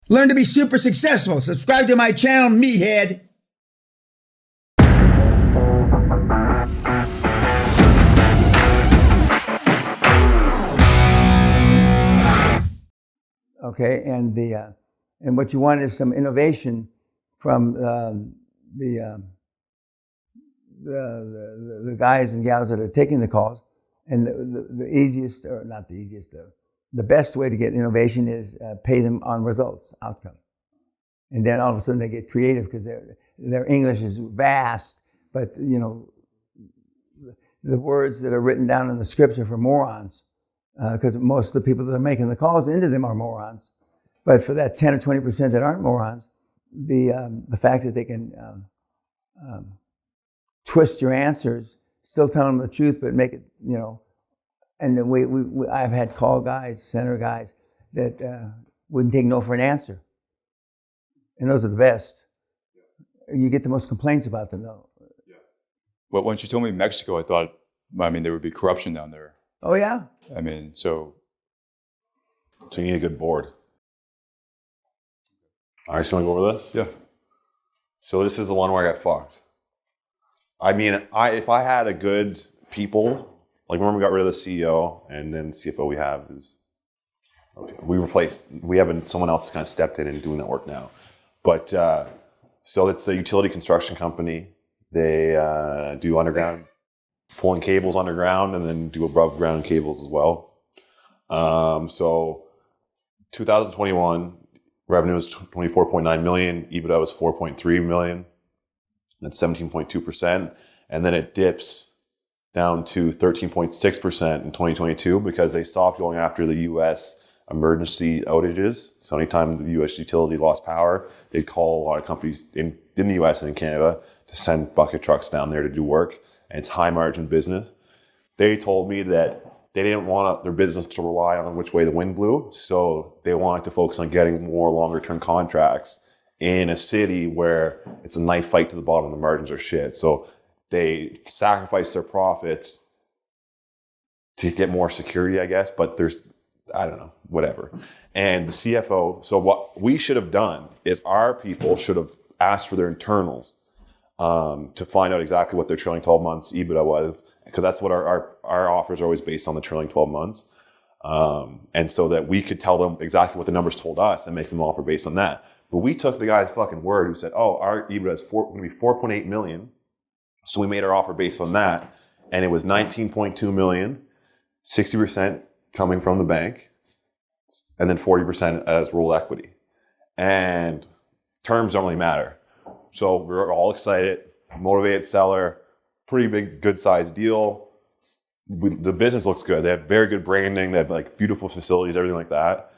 Learn to be super successful. Subscribe to my channel, Meathead. Okay, and what you want is some innovation from the guys and gals that are taking the calls. And the easiest, or not the easiest, the best way to get innovation is pay them on results, outcome. And then all of a sudden they get creative because their English is vast, but you know, the words that are written down in the scripts are for morons, because most of the people that are making the calls into them are morons. But for that 10 or 20% that aren't morons, the fact that they can twist your answers, still tell them the truth, but make it, you know. And then I've had call guys, center guys that wouldn't take no for an answer, and those are the best. You get the most complaints about them, though. Yeah. Well, when you told me Mexico, I thought, I mean, there would be corruption down there. Oh yeah. I mean, so you need a good board. All right, so you want to go over this? Yeah. So this is the one where I got fucked. I mean, if I had a good people, like remember we got rid of the CEO and then CFO we have is, okay, someone else kind of stepped in and doing that work now. But so it's a utility construction company. They do underground, pulling cables underground and then do above ground cables as well. So 2021 revenue was 24.9 million, EBITDA was 4.3 million. That's 17.2%. And then it dips down to 13.6% in 2022 because they stopped going after the U.S. emergency outages. So anytime the U.S. utility lost power, they'd call a lot of companies in the U.S. and in Canada to send bucket trucks down there to do work. And it's high margin business. They told me that they didn't want their business to rely on which way the wind blew. So they wanted to focus on getting more longer term contracts in a city where it's a knife fight to the bottom, the margins are shit. So they sacrifice their profits to get more security, I guess, but I don't know, whatever. And the CFO, so what we should have done is our people should have asked for their internals to find out exactly what their trailing 12 months EBITDA was, because that's what our offers are always based on, the trailing 12 months. And so that we could tell them exactly what the numbers told us and make them offer based on that. But we took the guy's fucking word who said, oh, our EBITDA is going to be 4.8 million. So we made our offer based on that. And it was 19.2 million, 60% coming from the bank, and then 40% as rolled equity. And terms don't really matter. So we're all excited, motivated seller, pretty big, good sized deal. The business looks good. They have very good branding. They have like beautiful facilities, everything like that.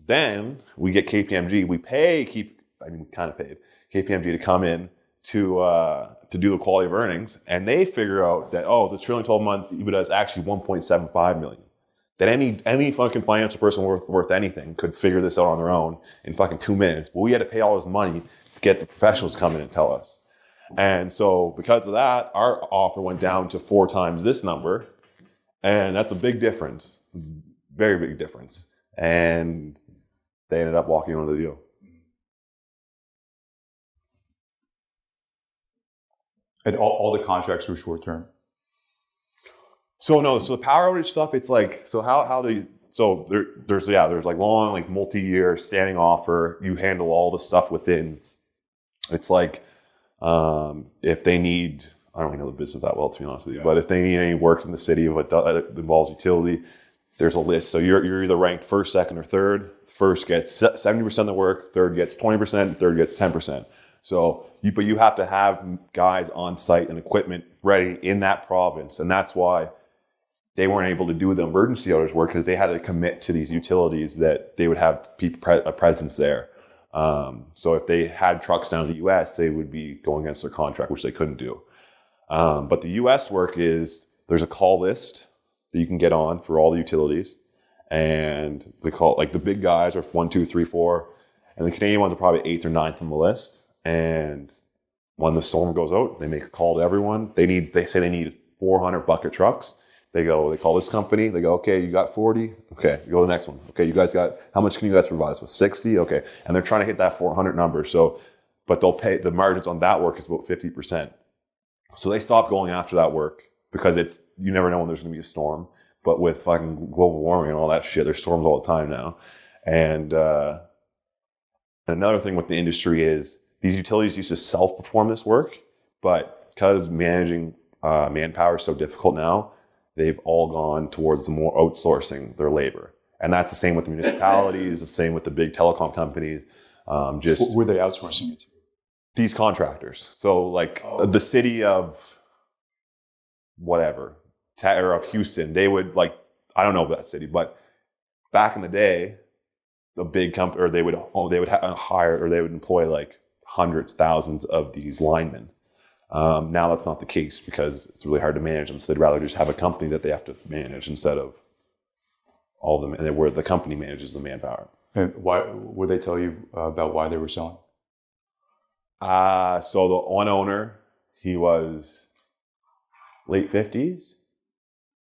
Then we get KPMG. We kind of paid KPMG to come in to do the quality of earnings, and they figure out that the trailing 12 months EBITDA is actually 1.75 million. That any fucking financial person worth anything could figure this out on their own in fucking 2 minutes. But we had to pay all this money to get the professionals to come in and tell us. And so because of that, our offer went down to 4 times this number, and that's a big difference. It's a very big difference. And they ended up walking on the deal. And all the contracts were short term. So the power outage stuff, it's like, there's like long, like multi-year standing offer. You handle all the stuff within. It's like, if they need, I don't really know the business that well, to be honest with you, but if they need any work in the city that involves utility, there's a list. So you're either ranked first, second, or third. First gets 70% of the work, third gets 20%, third gets 10%. So you have to have guys on site and equipment ready in that province. And that's why they weren't able to do the emergency outage work, because they had to commit to these utilities that they would have a presence there. So if they had trucks down to the US, they would be going against their contract, which they couldn't do. But the US work is, there's a call list that you can get on for all the utilities. And they call, like the big guys are 1, 2, 3, 4. And the Canadian ones are probably 8th or 9th on the list. And when the storm goes out, they make a call to everyone. They say they need 400 bucket trucks. They call this company. They go, okay, you got 40. Okay, you go to the next one. Okay, you guys got, how much can you guys provide us with? 60. Okay, and they're trying to hit that 400 number. So, but they'll pay, the margins on that work is about 50%. So they stop going after that work because you never know when there's going to be a storm. But with fucking global warming and all that shit, there's storms all the time now. And another thing with the industry is these utilities used to self-perform this work, but because managing manpower is so difficult now, they've all gone towards the more outsourcing their labor. And that's the same with the municipalities, the same with the big telecom companies. Who are they outsourcing it to? These contractors. So like the city of whatever, or of Houston, they would like, I don't know about that city, but back in the day, the big company, or they would hire, or they would employ like hundreds, thousands of these linemen. Now that's not the case because it's really hard to manage them. So they'd rather just have a company that they have to manage instead of all of them, and where the company manages the manpower. And why would they tell you about why they were selling? So the one owner, he was late 50s,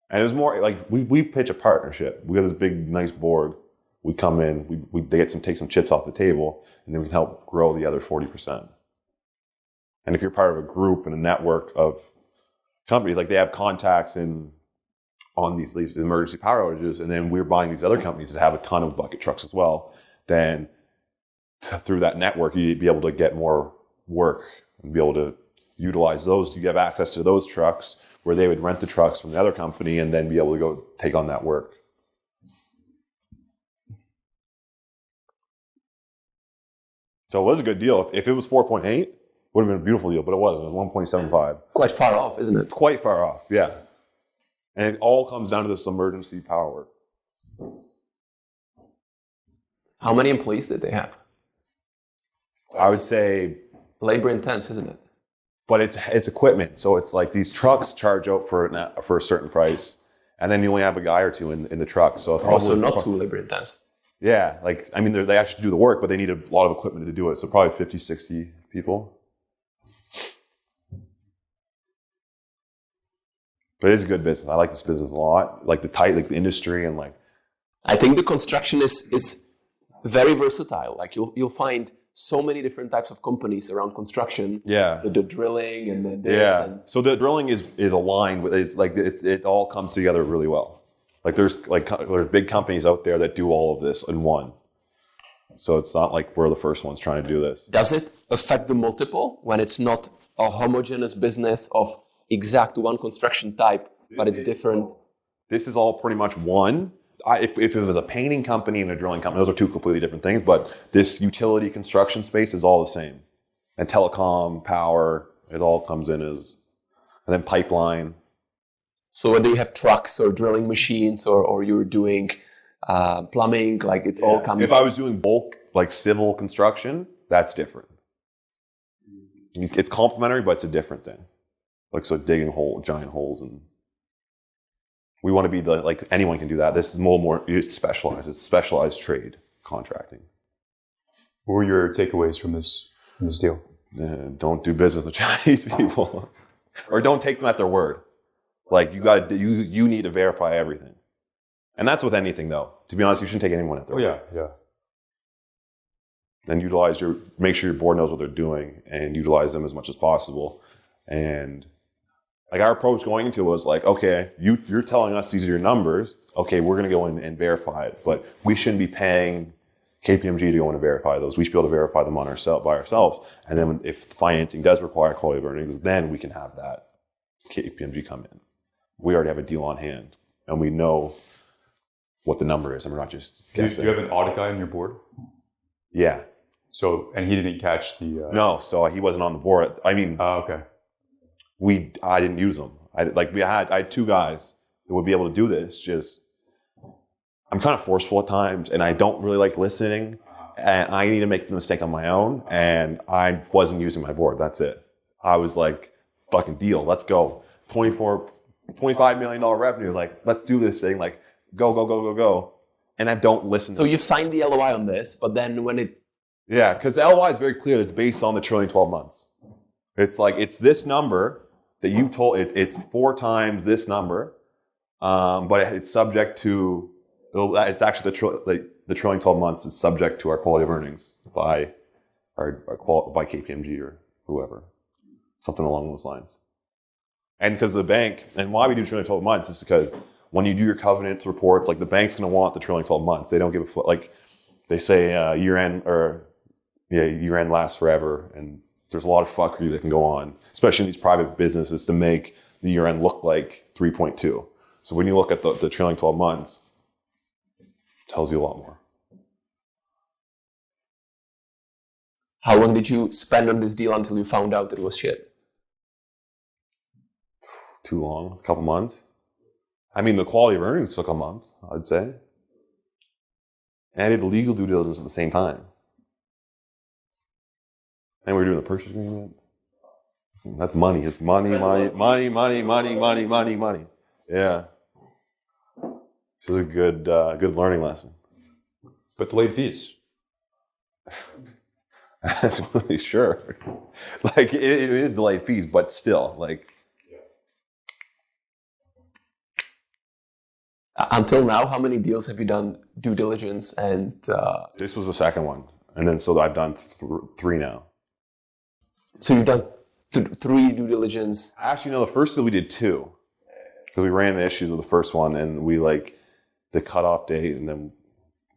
and it was more like we pitch a partnership. We got this big, nice board. We come in, they take some chips off the table, and then we can help grow the other 40%. And if you're part of a group and a network of companies, like they have contacts on these emergency power outages, and then we're buying these other companies that have a ton of bucket trucks as well, then through that network, you'd be able to get more work and be able to utilize those. You have access to those trucks where they would rent the trucks from the other company and then be able to go take on that work. So it was a good deal. If it was 4.8, it would have been a beautiful deal, but it wasn't. It was 1.75. Quite far off, isn't it? Quite far off, yeah. And it all comes down to this emergency power work. How many employees did they have? I would say, Labor intense, isn't it? but it's equipment. So it's like these trucks charge out for a certain price, and then you only have a guy or two in the truck. So it's Also not too labor intense. Yeah, like, I mean, they actually do the work, but they need a lot of equipment to do it. So probably 50, 60 people. But it's a good business. I like this business a lot. Like the industry and like. I think the construction is very versatile. Like you'll find so many different types of companies around construction. Yeah. The drilling and the this. Yeah. And So the drilling is aligned with, it's like it all comes together really well. Like there's big companies out there that do all of this in one. So it's not like we're the first ones trying to do this. does it affect the multiple when it's not a homogeneous business of exact one construction type, but it's different? This is all pretty much one. If it was a painting company and a drilling company, those are two completely different things. But this utility construction space is all the same. And telecom, power, it all comes in as, and then pipeline. So whether you have trucks or drilling machines or you're doing plumbing, like it all comes. If I was doing bulk, like civil construction, that's different. It's complementary, but it's a different thing. Like, so digging giant holes, and we want to be like anyone can do that. This is more it's specialized. It's specialized trade contracting. What were your takeaways from this deal? Don't do business with Chinese people, or don't take them at their word. Like you need to verify everything, and that's with anything though. To be honest, you shouldn't take anyone at their word. Yeah. And make sure your board knows what they're doing, and utilize them as much as possible. And like our approach going into it was like, okay, you're telling us these are your numbers. Okay, we're going to go in and verify it, but we shouldn't be paying KPMG to go in and verify those. We should be able to verify them by ourselves. And then if financing does require quality of earnings, then we can have that KPMG come in. We already have a deal on hand, and we know what the number is, and we're not just guessing. Do you have an audit guy on your board? Yeah. So, and he didn't catch the... No, so he wasn't on the board. I mean... okay. I didn't use them. I had two guys that would be able to do this. Just, I'm kind of forceful at times, and I don't really like listening, and I need to make the mistake on my own, and I wasn't using my board. That's it. I was like, fucking deal, let's go. $25 million revenue, like, let's do this thing, like, go. And I don't listen. So you've signed the LOI on this, but then when it... Yeah, because the LOI is very clear. It's based on the trailing 12 months. It's like, it's this number that you told, it's 4 times this number. but it's subject to. It's actually the trailing 12 months is subject to our quality of earnings by by KPMG or whoever, something along those lines. And because the bank, and why we do trailing 12 months is because when you do your covenant reports, like the bank's going to want the trailing 12 months. They don't give a fuck. Like they say year end lasts forever, and there's a lot of fuckery that can go on, especially in these private businesses, to make the year end look like 3.2. So when you look at the trailing 12 months, it tells you a lot more. How long did you spend on this deal until you found out that it was shit? Too long, a couple months. I mean, the quality of earnings took a month, I'd say. And I did the legal due diligence at the same time. And we were doing the purchase agreement. That's money. It's money. Yeah. This is a good learning lesson. But delayed fees. That's really sure. Like it is delayed fees, but still, like. Until now, how many deals have you done due diligence and? This was the second one, and then so I've done 3 now. So you've done 3 due diligence. Actually, no. The first deal we did 2, because we ran into issues with the first one, and we like the cutoff date, and then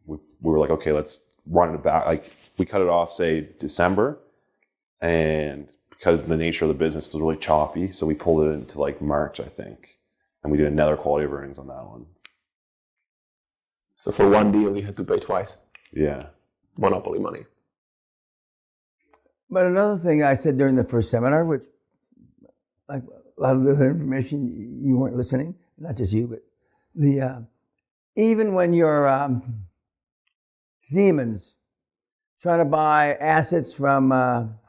we were like, okay, let's run it back. Like we cut it off, say December, and because the nature of the business was really choppy, so we pulled it into like March, I think, and we did another quality of earnings on that one. So for one deal, you had to pay twice. Yeah. Monopoly money. But another thing I said during the first seminar, which like a lot of the other information you weren't listening, not just you, but even when you're Siemens trying to buy assets from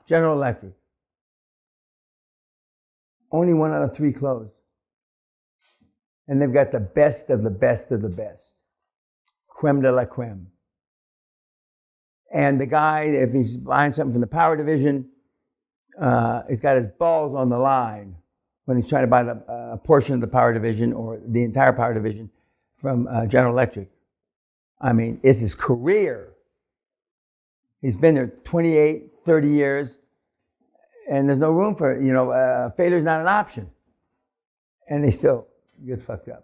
General Electric, only 1 out of 3 closed. And they've got the best of the best of the best. Creme de la creme. And the guy, if he's buying something from the power division, he's got his balls on the line when he's trying to buy a portion of the power division or the entire power division from General Electric. I mean, it's his career. He's been there 28, 30 years, and there's no room for, failure's not an option. And they still get fucked up.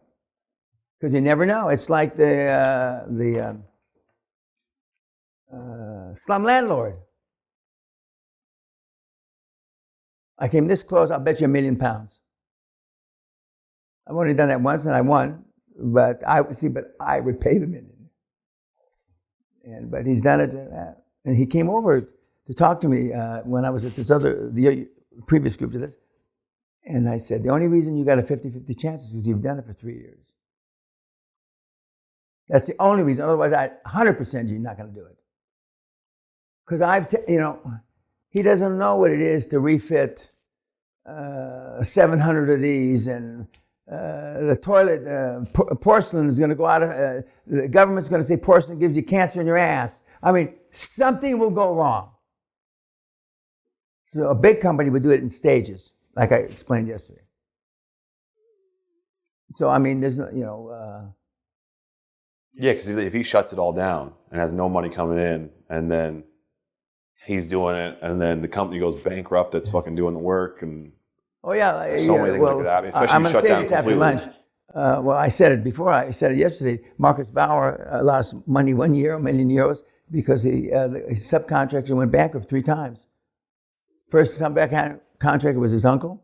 Because you never know. It's like the slum landlord. I came this close, I'll bet you £1 million. I've only done that once and I won, but I would pay the $1 million. But he's done it, and he came over to talk to me when I was at the previous group to this, and I said, the only reason you got a 50-50 chance is because you've done it for 3 years. That's the only reason. Otherwise, 100% you're not going to do it. Because he doesn't know what it is to refit 700 of these, and the toilet porcelain is going to go out of. The government's going to say porcelain gives you cancer in your ass. I mean, something will go wrong. So a big company would do it in stages, like I explained yesterday. So I mean, there's Yeah, because if he shuts it all down and has no money coming in, and then he's doing it, and then the company goes bankrupt that's fucking doing the work, and so many things that could happen, especially I'm going to shut say down this after completely. lunch. I said it before. I said it yesterday. Marcus Bauer lost money 1 year, €1 million, because his subcontractor went bankrupt 3 times. First subcontractor was his uncle.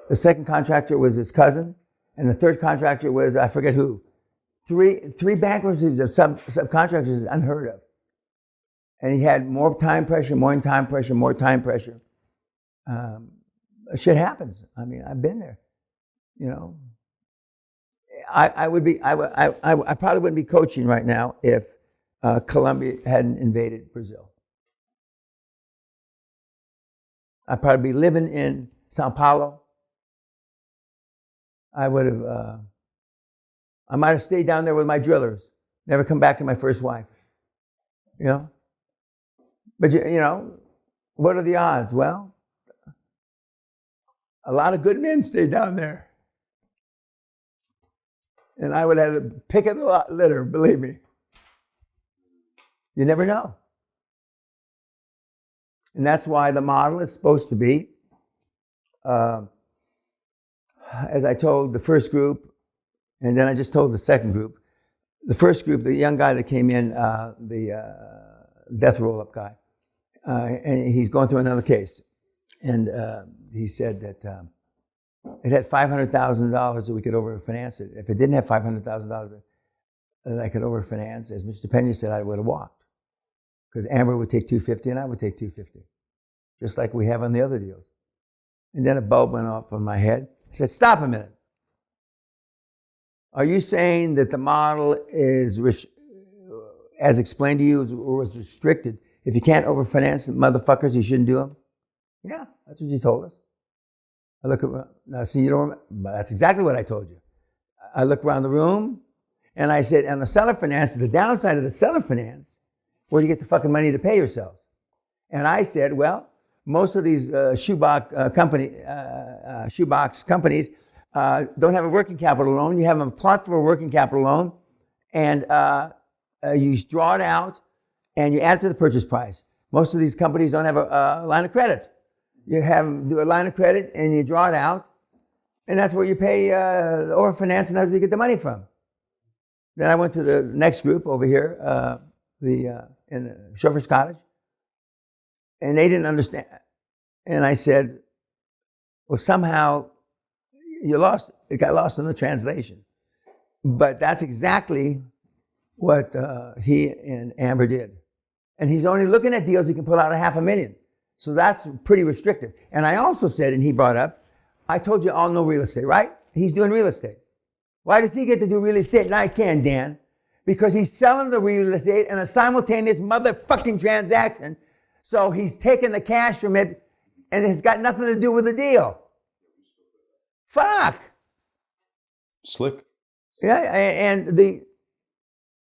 The second contractor was his cousin. And the third contractor was, I forget who. Three bankruptcies of subcontractors is unheard of. And he had more time pressure. Shit happens. I mean, I've been there. I probably wouldn't be coaching right now if Colombia hadn't invaded Brazil. I'd probably be living in Sao Paulo. I might have stayed down there with my drillers. Never come back to my first wife. But what are the odds? Well, a lot of good men stay down there. And I would have to pick of the litter, believe me. You never know. And that's why the model is supposed to be, as I told the first group, and then I just told the second group. The first group, the young guy that came in, the death roll-up guy, and he's going through another case. And he said that it had $500,000 that we could overfinance it. If it didn't have $500,000 that I could overfinance, as Mr. Peña said, I would have walked. Because Amber would take $250 and I would take $250, just like we have on the other deals. And then a bulb went off on my head. I said, stop a minute. Are you saying that the model is, as explained to you, was restricted? If you can't overfinance motherfuckers, you shouldn't do them? Yeah, that's what you told us. I look around, now see, you don't remember, but that's exactly what I told you. I look around the room and I said, on the seller finance, the downside of the seller finance, where do you get the fucking money to pay yourselves? And I said, well, most of these shoebox companies don't have a working capital loan. You have them plot for a working capital loan, and you draw it out, and you add it to the purchase price. Most of these companies don't have a line of credit. You have them do a line of credit, and you draw it out, and that's where you pay overfinance, and that's where you get the money from. Then I went to the next group over here, in the Chauffeur's Cottage, and they didn't understand. And I said, well, somehow it got lost in the translation. But that's exactly what he and Amber did. And he's only looking at deals he can pull out $500,000. So that's pretty restrictive. And I also said, and he brought up, I told you all know real estate, right? He's doing real estate. Why does he get to do real estate and I can, Dan? Because he's selling the real estate in a simultaneous motherfucking transaction. So he's taking the cash from it and it's got nothing to do with the deal. Fuck. Slick. Yeah,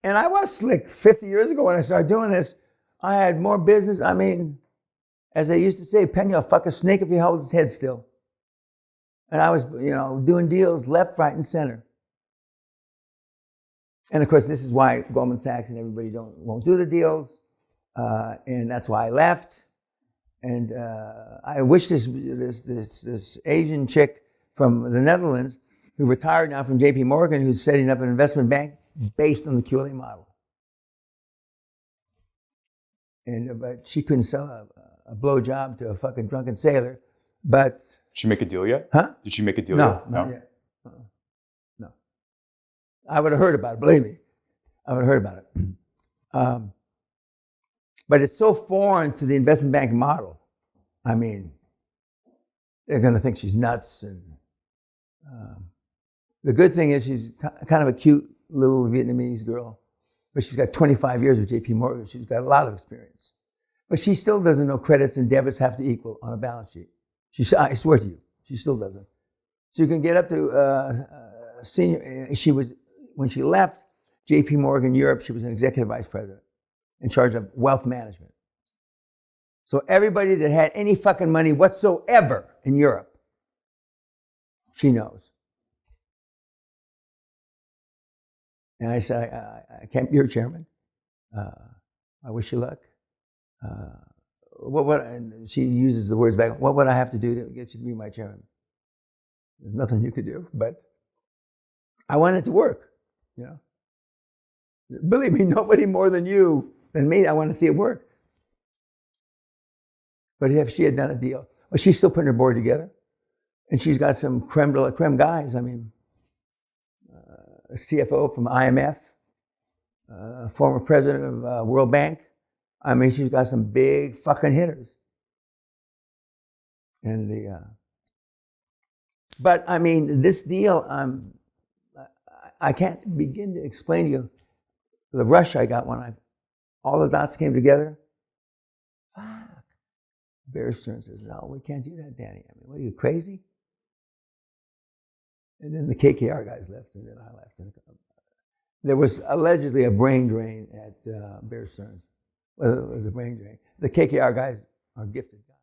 and I was slick 50 years ago when I started doing this. I had more business. I mean, as they used to say, Peña will fuck a snake if he holds his head still. And I was, doing deals left, right, and center. And of course, this is why Goldman Sachs and everybody won't do the deals. And that's why I left. And I wish this Asian chick from the Netherlands, who retired now from JP Morgan, who's setting up an investment bank based on the QLA model. And but she couldn't sell a blowjob to a fucking drunken sailor. But Did she make a deal yet? Huh? Did she make a deal No, yet? not yet. No. I would have heard about it, believe me. I would have heard about it. But it's so foreign to the investment bank model. I mean, they're going to think she's nuts. And the good thing is she's kind of a cute little Vietnamese girl, but she's got 25 years with JP Morgan. She's got a lot of experience. But she still doesn't know credits and debits have to equal on a balance sheet. I swear to you, she still doesn't. So you can get up to senior. When she left JP Morgan Europe, she was an executive vice president in charge of wealth management. So everybody that had any fucking money whatsoever in Europe, she knows. And I said, I can't be your chairman. I wish you luck. And she uses the words back, what would I have to do to get you to be my chairman? There's nothing you could do, but I want it to work, Believe me, nobody more than you and me, I want to see it work. But if she had done a deal, well, she's still putting her board together. And she's got some creme de la creme guys. I mean, a CFO from IMF, former president of World Bank. I mean, she's got some big fucking hitters. And but I mean, this deal, I can't begin to explain to you the rush I got when all the dots came together. Fuck. Bear Stearns says, no, we can't do that, Danny. I mean, what are you, crazy? And then the KKR guys left, and then I left. There was allegedly a brain drain at Bear Stearns. Well, it was a brain drain. The KKR guys are gifted guys.